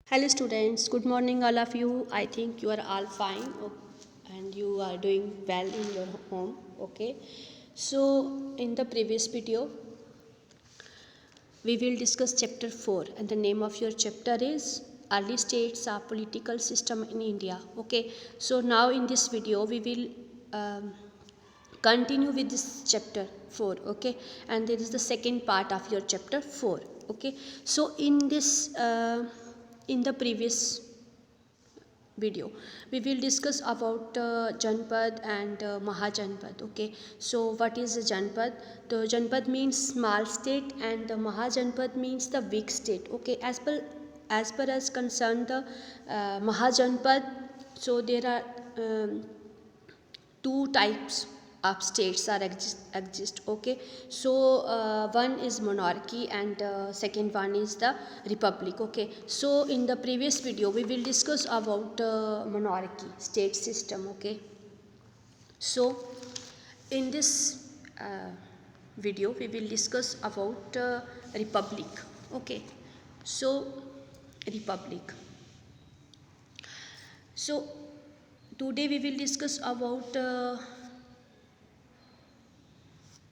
Hello students, good morning all of you. I think you are all fine and you are doing well in your home. Okay. So in the previous video we will discuss chapter 4 and the name of your chapter is early states of political system in India. Okay. So now in this video we will continue with this chapter 4. Okay, and there is the second part of your chapter 4. Okay, so in the previous video we will discuss about janpad and mahajanpad. Okay, so what is a janpad? The janpad means small state and the mahajanpad means the big state. Okay, as concerned the mahajanpad, so there are two types of states are exist. Okay, so one is monarchy and second one is the republic. Okay, so in the previous video we will discuss about monarchy state system. Okay, so in this video we will discuss about republic. Okay, so republic. So today we will discuss about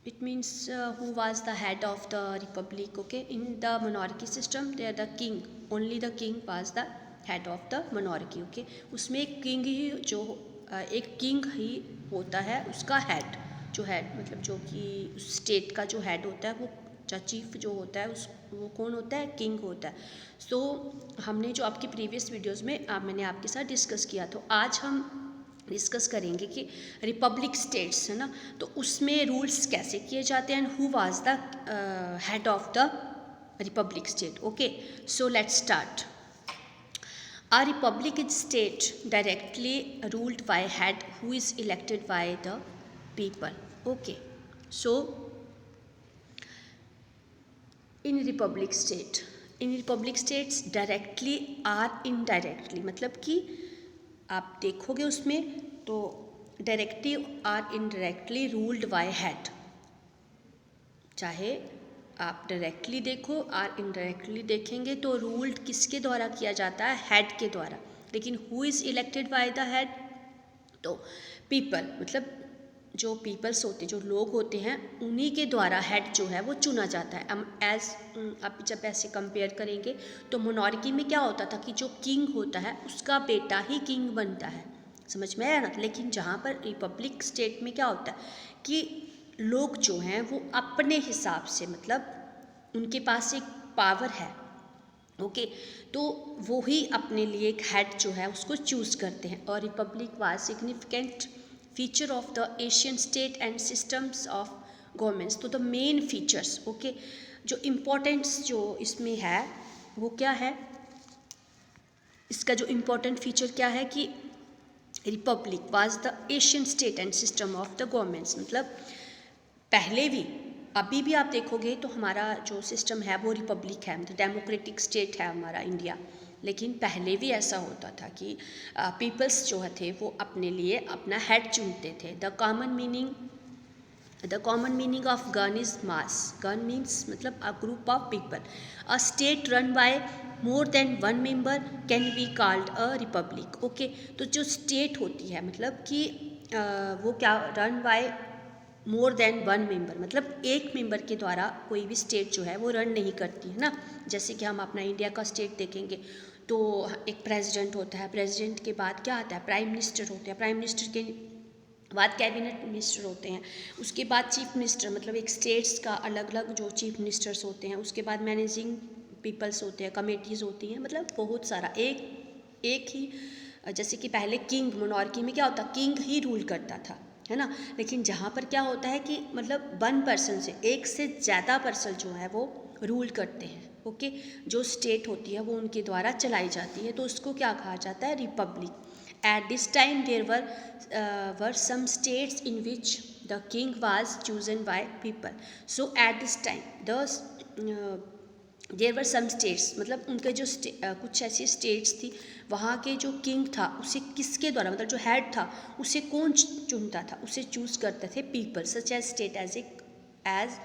it means who was the head of the republic. Okay, in the monarchy system there the king, only the king was the head of the monarchy. Okay, उसमें एक king ही जो एक king ही होता है, उसका head जो head मतलब जो कि स्टेट का जो हेड होता है वो चीफ जो होता है उस वो कौन होता है? किंग होता है. सो हमने जो आपकी प्रीवियस वीडियोस में मैंने आपके साथ डिस्कस किया, तो आज हम डिस्कस करेंगे कि रिपब्लिक स्टेट्स है ना, तो उसमें रूल्स कैसे किए जाते हैं and who was the head of the republic state. Okay, so let's start. A republic is state directly ruled by head who is elected by the people. Okay, so in republic states directly or indirectly, मतलब कि आप देखोगे उसमें तो directly और indirectly ruled by head. चाहे आप directly देखो और इनडायरेक्टली देखेंगे तो रूल्ड किसके द्वारा किया जाता है? हेड के द्वारा. लेकिन who is elected by the head? तो पीपल, मतलब जो पीपल्स होते, जो लोग होते हैं, उन्हीं के द्वारा हेड जो है वो चुना जाता है. आप जब ऐसे कंपेयर करेंगे तो मोनार्की में क्या होता था कि जो किंग होता है उसका बेटा ही किंग बनता है. समझ में आया ना? लेकिन जहाँ पर रिपब्लिक स्टेट में क्या होता है कि लोग जो हैं वो अपने हिसाब से, मतलब उनके पास एक पावर है. ओके, तो वो ही अपने लिए एक हेड जो है उसको चूज़ करते हैं. और Republic was significant feature of the Asian state and systems of governments. तो द मेन फीचर्स, ओके, जो इम्पोर्टेंट्स जो इसमें है वो क्या है? इसका जो इम्पोर्टेंट फीचर क्या है कि Republic was the Asian state and system of the governments. मतलब पहले भी अभी भी आप देखोगे तो हमारा जो सिस्टम है वो रिपब्लिक है, मतलब डेमोक्रेटिक स्टेट है हमारा इंडिया. लेकिन पहले भी ऐसा होता था कि पीपल्स जो थे वो अपने लिए अपना हेड चुनते थे. The common meaning of gana is mass. Gana means मतलब a group of people. A state run by more than one member can be called a republic. Okay, तो जो स्टेट होती है मतलब कि वो क्या run by more than one member, मतलब एक मेंबर के द्वारा कोई भी स्टेट जो है वो रन नहीं करती है ना. जैसे कि हम अपना इंडिया का स्टेट देखेंगे तो एक प्रेसिडेंट होता है, प्रेसिडेंट के बाद क्या आता है? प्राइम मिनिस्टर होते हैं, प्राइम मिनिस्टर के बाद कैबिनेट मिनिस्टर होते हैं, उसके बाद चीफ मिनिस्टर, मतलब एक स्टेट्स का अलग अलग जो चीफ मिनिस्टर्स होते हैं, उसके बाद मैनेजिंग पीपल्स होते हैं, कमेटीज़ होती हैं, मतलब बहुत सारा एक ही. जैसे कि पहले किंग, मोनार्की में क्या होता? किंग ही रूल करता था, है ना. लेकिन जहाँ पर क्या होता है कि मतलब वन पर्सन से, एक से ज़्यादा पर्सन जो है वो रूल करते हैं. ओके, जो स्टेट होती है वो उनके द्वारा चलाई जाती है, तो उसको क्या कहा जाता है? Republic. At this time there were some states in which the king was chosen by people. So at this time there were some states, मतलब उनके जो कुछ ऐसी स्टेट्स थी वहाँ के जो किंग था उसे किसके द्वारा, मतलब जो हेड था उसे कौन चुनता था? उसे चूज़ करते थे people. Such as state as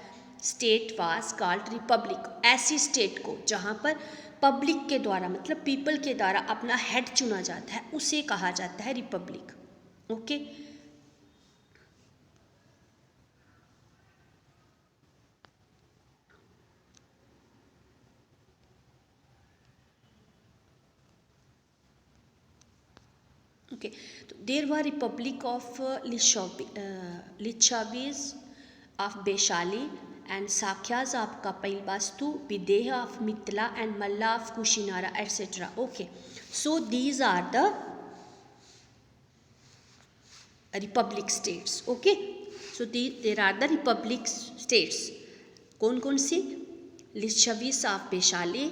state was called republic. ऐसी स्टेट को जहाँ पर पब्लिक के द्वारा मतलब पीपल के द्वारा अपना हेड चुना जाता है, उसे कहा जाता है रिपब्लिक। Okay, okay. तो there were republic of Licchavis of Vaishali and Sakyas of Kapilvastu, Videha of Mithila and Malla of Kushinara, etc. Okay, so these are the republic states. Okay, so there are the republic states. कौन कौन सी? Licchavis of Vaishali,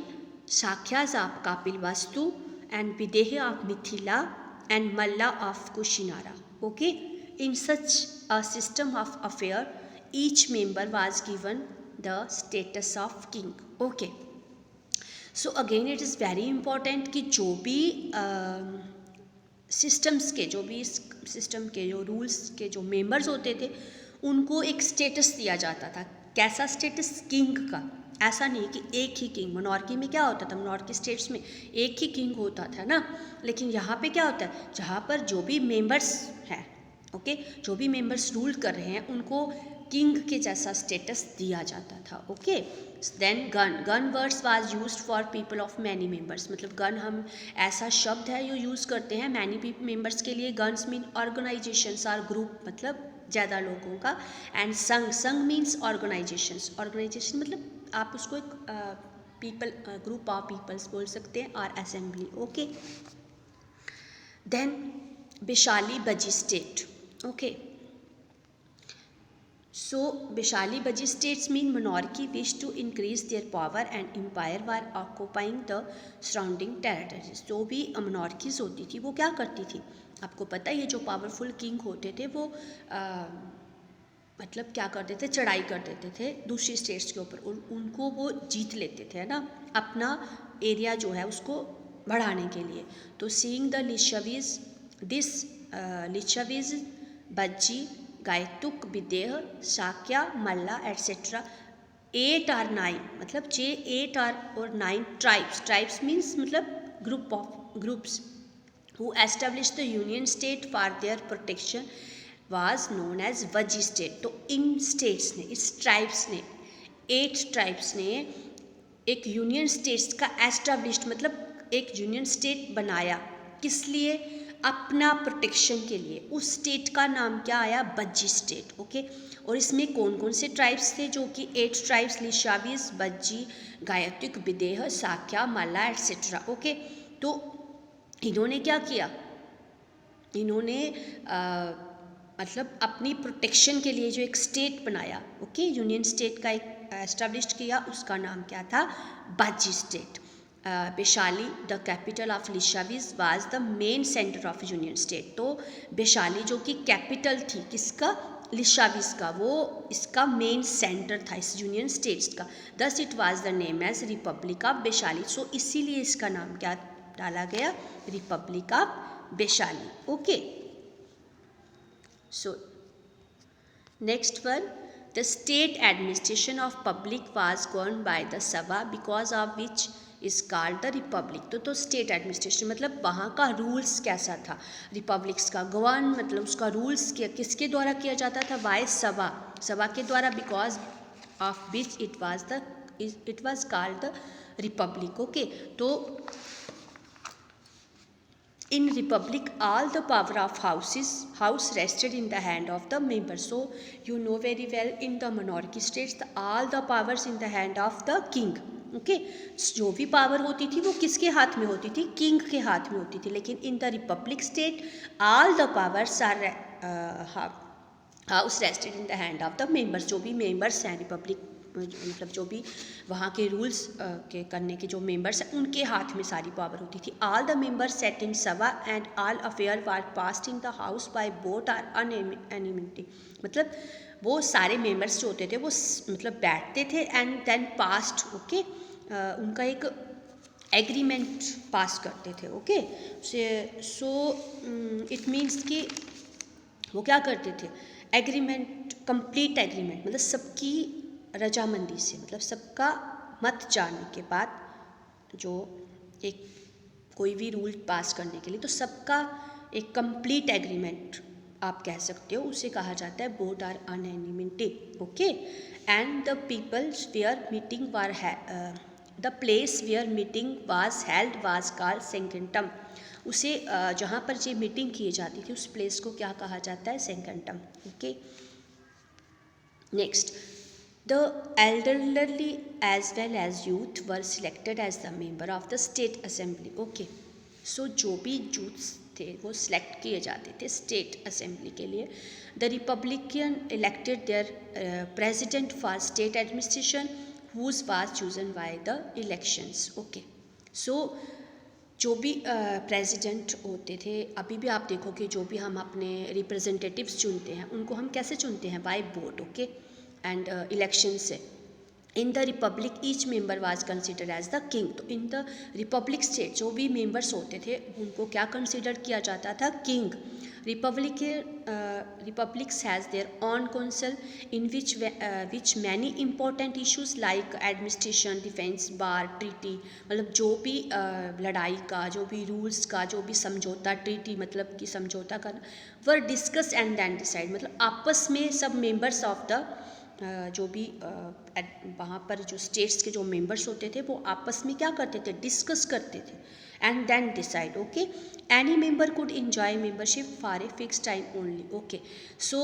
Sakyas of Kapilavastu and Videha of Mithila and Malla of Kushinara. Okay, in such a system of affair, each member was given the status of king. Okay, so again it is very important कि जो भी systems के जो भी system के जो rules के जो मेंबर्स होते थे उनको एक स्टेटस दिया जाता था। कैसा स्टेटस? किंग का। ऐसा नहीं कि एक ही किंग, मोनार्की में क्या होता था, मोनार्की स्टेट्स में एक ही किंग होता था ना, लेकिन यहाँ पे क्या होता है, जहाँ पर जो भी मेंबर्स हैं, ओके, जो भी मेंबर्स रूल कर रहे हैं उनको किंग के जैसा स्टेटस दिया जाता था। Okay, then gana words was used for people of many members, मतलब गन हम ऐसा शब्द है जो यूज़ करते हैं मैनी मेंबर्स के लिए। Ganas mean organisations or group, मतलब ज़्यादा लोगों का। एंड संग मीन्स ऑर्गेनाइजेशंस, ऑर्गेनाइजेशन मतलब आप उसको एक पीपल, ग्रुप ऑफ पीपल्स बोल सकते हैं, और असेंबली। ओके, देन बेशाली बजी state. Okay, so Beshali Baji states mean monarchy wished to increase their power and empire while occupying the surrounding territories। जो भी monarchies होती थी वो क्या करती थी, आपको पता है, ये जो पावरफुल किंग होते थे वो मतलब क्या करते थे, चढ़ाई कर देते थे दूसरी स्टेट्स के ऊपर, उनको वो जीत लेते थे, है ना, अपना एरिया जो है उसको बढ़ाने के लिए। तो seeing the Licchavis, this Licchavis, बज्जी, गायतुक, विदेह, शाक्या, मल्ला एट्सेट्रा, 8 और 9, मतलब 8 और 9 ट्राइब्स मीन्स मतलब groups who established the union state for their protection was known as वजी स्टेट। तो इन स्टेट्स ने, इस ट्राइब्स ने, 8 ट्राइब्स ने एक यूनियन स्टेट्स का एस्टेब्लिश्ड मतलब एक यूनियन स्टेट बनाया, किस लिए? अपना प्रोटेक्शन के लिए। उस स्टेट का नाम क्या आया? बज्जी स्टेट। ओके, और इसमें कौन कौन से ट्राइब्स थे? जो कि 8 ट्राइब्स, लिशावीज, बज्जी, गायतिक, विदेह, साक्या, माला एट्सेट्रा। ओके, तो इन्होंने क्या किया, इन्होंने मतलब अपनी प्रोटेक्शन के लिए जो एक स्टेट बनाया, ओके, यूनियन स्टेट का एक एस्टेब्लिश किया, उसका नाम क्या था? Vajji state. Vaishali the capital of Licchavis was the main centre of union state. तो बेशाली जो कि कैपिटल थी किसका? लिशावीज का, वो इसका मेन सेंटर था इस यूनियन स्टेट्स का। Thus it was the name as republic of Vaishali. So इसीलिए इसका नाम क्या डाला गया? Republic of Vaishali. Okay, so next one, the state administration of public was governed by the Sabha because of which is called the republic। तो state administration मतलब वहाँ का रूल्स कैसा था? रिपब्लिक्स का गवर्न मतलब उसका रूल्स किसके द्वारा किया जाता था? बाय सभा, सभा के द्वारा, because of which it was called the Republic. Okay, तो in republic all the power of house rested in the hand of the members। so you know very well in the monarchy states all the powers in the hand of the king। Okay, जो भी power होती थी वो किसके हाथ में होती थी? किंग के हाथ में होती थी। लेकिन in the republic state all the powers are house rested in the hand of the members. जो भी मेंबर्स हैं रिपब्लिक मतलब जो भी वहाँ के रूल्स के करने के जो मेंबर्स हैं उनके हाथ में सारी पावर होती थी। ऑल द मेंबर्स सेट इन सभा and all affair were passed in the house by vote और अनएनिमिटी। मतलब वो सारे मेंबर्स जो होते थे वो मतलब बैठते थे एंड देन पास्ड। ओके, उनका एक एग्रीमेंट पास करते थे। ओके, सो इट मीन्स कि वो क्या करते थे? एग्रीमेंट, कंप्लीट एग्रीमेंट, मतलब सबकी रजामंदी से, मतलब सबका मत जानने के बाद जो एक कोई भी रूल पास करने के लिए, तो सबका एक कंप्लीट एग्रीमेंट आप कह सकते हो, उसे कहा जाता है vote or unanimity. Okay. And the peoples were meeting were the place where meeting was held was called sanctum. उसे जहाँ पर ये मीटिंग की जाती थी उस प्लेस को क्या कहा जाता है? Sanctum. Okay. Next, the elderly as well as youth were selected as the member of the state assembly. Okay. So जो भी यूथ्स थे वो सिलेक्ट किए जाते थे स्टेट असेंबली के लिए. The republican elected their president for state administration whose was chosen by the elections. Okay. So जो भी प्रेसिडेंट होते थे, अभी भी आप देखोगे जो भी हम अपने रिप्रेजेंटेटिव्स चुनते हैं उनको हम कैसे चुनते हैं? By vote. Okay. And election से. In the republic each member was consider as the king. तो इन द रिपब्लिक स्टेट जो भी मेंबर्स होते थे उनको क्या कंसिडर किया जाता था? King. Republics has their on council in which many important issues like administration, defence, bar, treaty, मतलब जो भी लड़ाई का, जो भी रूल्स का, जो भी समझौता, ट्रीटी मतलब कि समझौता करना, वर डिस्कस एंड देन डिसाइड. मतलब आपस में सब मेंबर्स ऑफ द जो भी वहाँ पर जो स्टेट्स के जो मेंबर्स होते थे वो आपस में क्या करते थे? डिस्कस करते थे and then decide. Okay. Any member could enjoy membership for a fix time only. Okay. So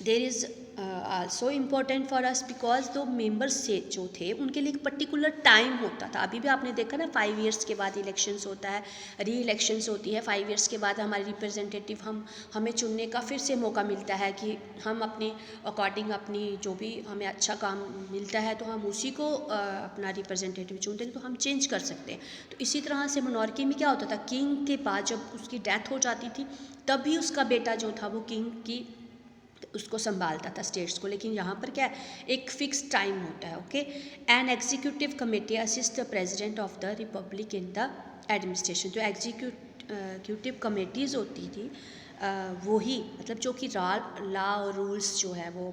there is also important for us because दो मेंबर्स से जो थे उनके लिए एक पर्टिकुलर टाइम होता था. अभी भी आपने देखा ना 5 ईयर्स के बाद इलेक्शंस होता है, री इलेक्शंस होती है. 5 ईयर्स के बाद हमारे रिप्रेजेंटेटिव हमें चुनने का फिर से मौका मिलता है कि हम अपने अकॉर्डिंग अपनी जो भी हमें अच्छा काम मिलता है तो हम उसी को अपना रिप्रेजेंटेटिव चुनते हैं, तो हम चेंज कर सकते हैं. तो इसी तरह से मोनार्की में क्या होता था? किंग के बाद जब उसकी डेथ हो जाती थी तभी उसका बेटा जो था वो किंग की उसको संभालता था स्टेट्स को. लेकिन यहाँ पर क्या है? एक फिक्स टाइम होता है. Okay. An executive committee assist the president of the Republic in the administration. जो एग्जीक्यूटिव कमेटीज़ होती थी वही मतलब जो कि लॉ और रूल्स जो है वो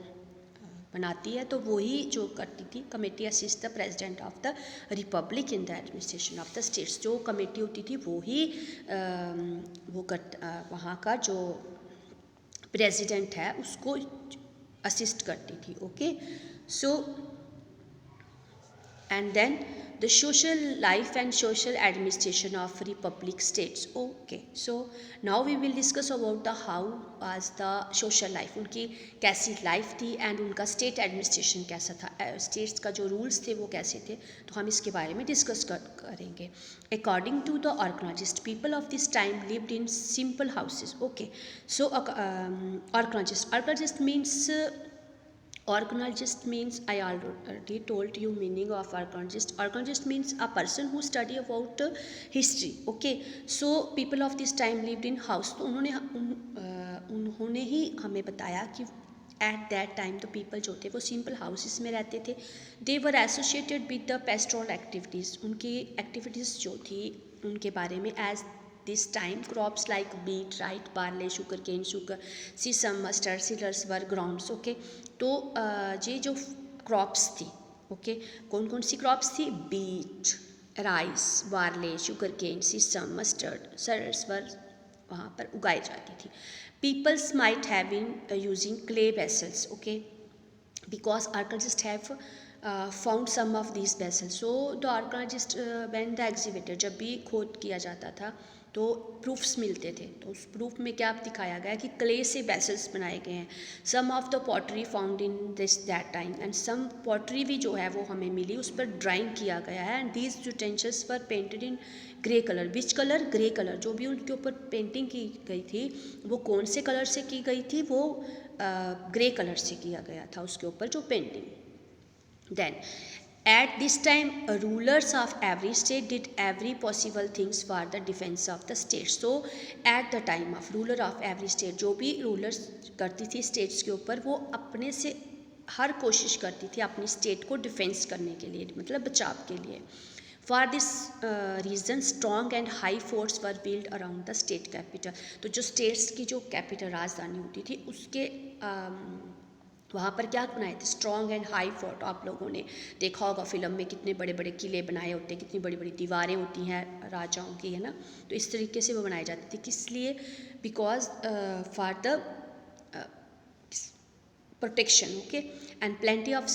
बनाती है, तो वही जो करती थी committee assist the president of the Republic in the administration of the states. जो कमेटी होती थी वो ही वहाँ का जो प्रेसिडेंट है उसको असिस्ट करती थी. Okay. So and then the social life and social administration of republic states. Okay. So now we will discuss about the how was the social life. उनकी कैसी लाइफ थी एंड उनका स्टेट एडमिनिस्ट्रेशन कैसा था, states का जो rules थे वो कैसे थे, तो हम इसके बारे में डिस्कस करेंगे. According to the organologist people of this time lived in simple houses. Okay. So organologist means Organologist means, I already told you meaning of organologist. Organologist means a person who study about history. Okay. So people of this time lived in house. तो उन्होंने ही हमें बताया कि at that time तो people जो थे वो simple houses में रहते थे. They were associated with the pastoral activities. उनकी एक्टिविटीज़ जो थी उनके बारे में as this time crops like wheat, right, barley, sugar cane, sugar, sesame, mustard, cereals were grown. Okay. तो ये जो क्रॉप्स थी, ओके, कौन कौन सी क्रॉप्स थी? Wheat, rice, barley, sugarcane, sesame, mustard, cereals were वहाँ पर उगाई जाती थी. Peoples might have been using clay vessels. Okay. Because archaeologist have found some of this vessels. So the archaeologist when the excavator, जब भी खोद किया जाता था तो प्रूफ्स मिलते थे, तो उस प्रूफ में क्या दिखाया गया कि क्ले से वेसल्स बनाए गए हैं. Some of the pottery found in this that time and some pottery भी जो है वो हमें मिली, उस पर ड्राइंग किया गया है. And these utensils were painted in grey colour. Which colour? Grey colour. जो भी उनके ऊपर पेंटिंग की गई थी वो कौन से कलर से की गई थी? वो ग्रे कलर से किया गया था उसके ऊपर जो painting. Then at this time rulers of every state did every possible things for the defense of the state. So at the time of ruler of every state, जो भी रूलर्स करती थी स्टेट्स के ऊपर वो अपने से हर कोशिश करती थी अपनी स्टेट को डिफेंस करने के लिए, मतलब बचाव के लिए. For this reason strong and high forts were build around the state capital. तो जो स्टेट्स की जो कैपिटल राजधानी होती थी उसके वहाँ पर क्या बनाए थे, स्ट्रॉन्ग एंड हाई फोर्ट। आप लोगों ने देखा होगा फिल्म में कितने बड़े बड़े किले बनाए होते हैं, कितनी बड़ी बड़ी दीवारें होती हैं राजाओं की, है ना। तो इस तरीके से वो बनाए जाते थे, किस लिए, because for the protection, okay. And plenty of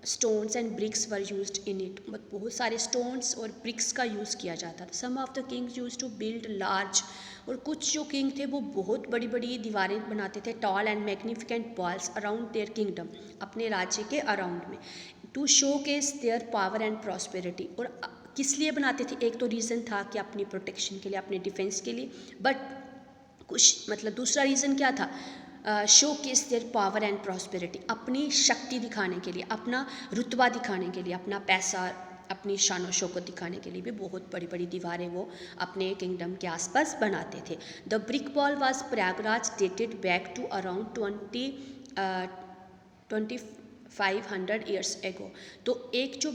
stones and bricks were used in it, बहुत सारे स्टोन्स और ब्रिक्स का यूज़ किया जाता था। Some of the kings used to build large, और कुछ जो किंग थे वो बहुत बड़ी बड़ी दीवारें बनाते थे, tall and magnificent walls around their kingdom, अपने राज्य के अराउंड में, to showcase their power and prosperity. और किस लिए बनाते थे, एक तो रीज़न था कि अपनी प्रोटेक्शन के लिए, अपने डिफेंस के लिए, बट कुछ मतलब दूसरा रीज़न क्या था, show case their power and prosperity, अपनी शक्ति दिखाने के लिए, अपना रुतबा दिखाने के लिए, अपना पैसा, अपनी शान शौकत दिखाने के लिए भी बहुत बड़ी बड़ी दीवारें वो अपने किंगडम के आसपास बनाते थे। The brick wall was Prayagraj dated back to around 2500 years ago. तो एक जो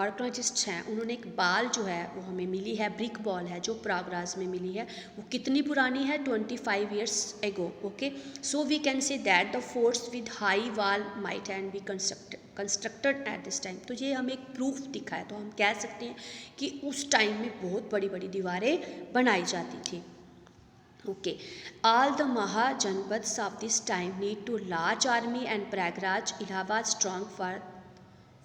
आर्कोलॉजिस्ट हैं उन्होंने एक बाल जो है वो हमें मिली है, ब्रिक बॉल है जो प्रयागराज में मिली है, वो कितनी पुरानी है, 25 years ago, okay. So we can say that the forts with high wall might and be constructed at this time. तो ये हमें एक प्रूफ दिखा है, तो हम कह सकते हैं कि उस टाइम में बहुत बड़ी बड़ी दीवारें बनाई जाती थी, okay. All the Mahajanapads of this time need to large army and Prayagraj, Allahabad strong for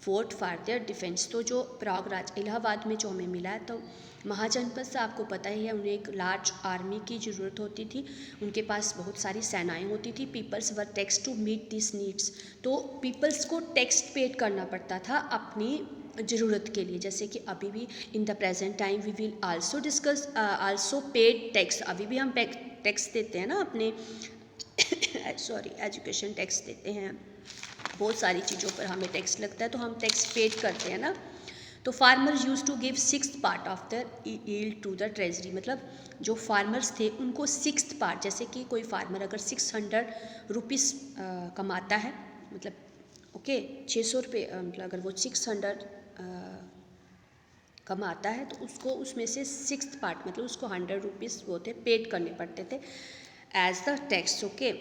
fort for their defence. तो जो प्रयागराज इलाहाबाद में जो हमें मिला है, तो महाजनपद से आपको पता ही है उन्हें एक लार्ज आर्मी की ज़रूरत होती थी, उनके पास बहुत सारी सेनाएं होती थी। Peoples were tax to meet this needs, तो पीपल्स को टैक्स पेड करना पड़ता था अपनी ज़रूरत के लिए, जैसे कि अभी भी in the present time we will also discuss also paid tax. अभी भी हम टैक्स देते हैं ना अपने सॉरी एजुकेशन टैक्स देते हैं, बहुत सारी चीज़ों पर हमें टैक्स लगता है, तो हम टैक्स पेड करते हैं ना। तो farmers use to give 6th part of the yield to the treasury, मतलब जो फार्मर्स थे उनको 6th पार्ट, जैसे कि कोई फार्मर अगर 600 रुपीज़ कमाता है, मतलब ओके 600 रुपये, मतलब अगर वो 600 कमाता है तो उसको उसमें से 6th पार्ट मतलब उसको 100 रुपीज़ वो थे पेड करने पड़ते थे as the tax, okay,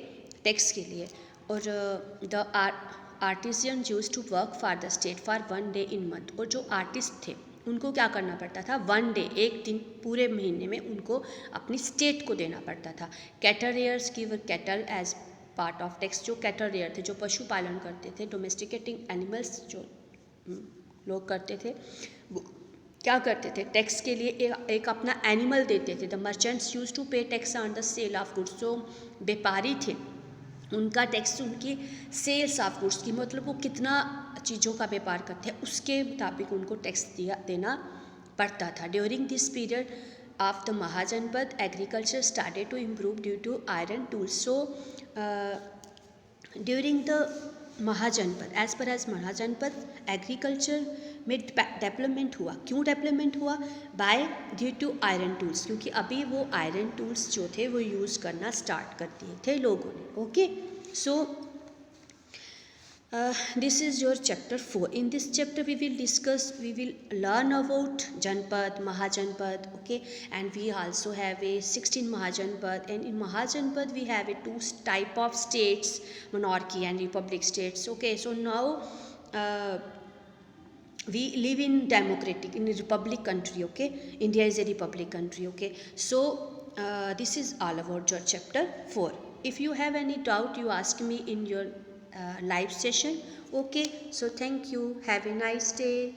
tax के लिए। और the artisan use to work for the state for 1 day in month, और जो आर्टिस्ट थे उनको क्या करना पड़ता था, 1 डे, एक दिन पूरे महीने में उनको अपनी स्टेट को देना पड़ता था। Cattle rearers give cattle as part of tax, जो कैटल रेयर थे, जो पशुपालन करते थे, डोमेस्टिकेटिंग एनिमल्स जो लोग करते थे, वो क्या करते थे, टैक्स के लिए एक अपना एनिमल देते थे। The merchants use to pay tax on the sale of goods, जो व्यापारी थे उनका टैक्स उनकी सेल्स ऑफ गुड्स की, मतलब वो कितना चीज़ों का व्यापार करते हैं उसके मुताबिक उनको टैक्स देना पड़ता था। During this period of the Mahajanapada agriculture started to improve due to iron tools. So during the Mahajanapada, as per as Mahajanapada agriculture में डेवलपमेंट हुआ। क्यों डेवलपमेंट हुआ, by due to iron tools, क्योंकि अभी वो आयरन टूल्स जो थे वो यूज़ करना स्टार्ट कर दिए थे लोगों ने, okay. So this is your chapter 4. In this chapter we will learn about Janpad, Mahajanpad, okay, and we also have a 16 Mahajanpad, and in Mahajanpad we have a 2 type of states, monarchy and republic states, okay. So now we live in democratic, in a republic country, okay. India is a republic country, okay. So this is all about your chapter 4. If you have any doubt, you ask me in your live session, okay. So thank you, have a nice day.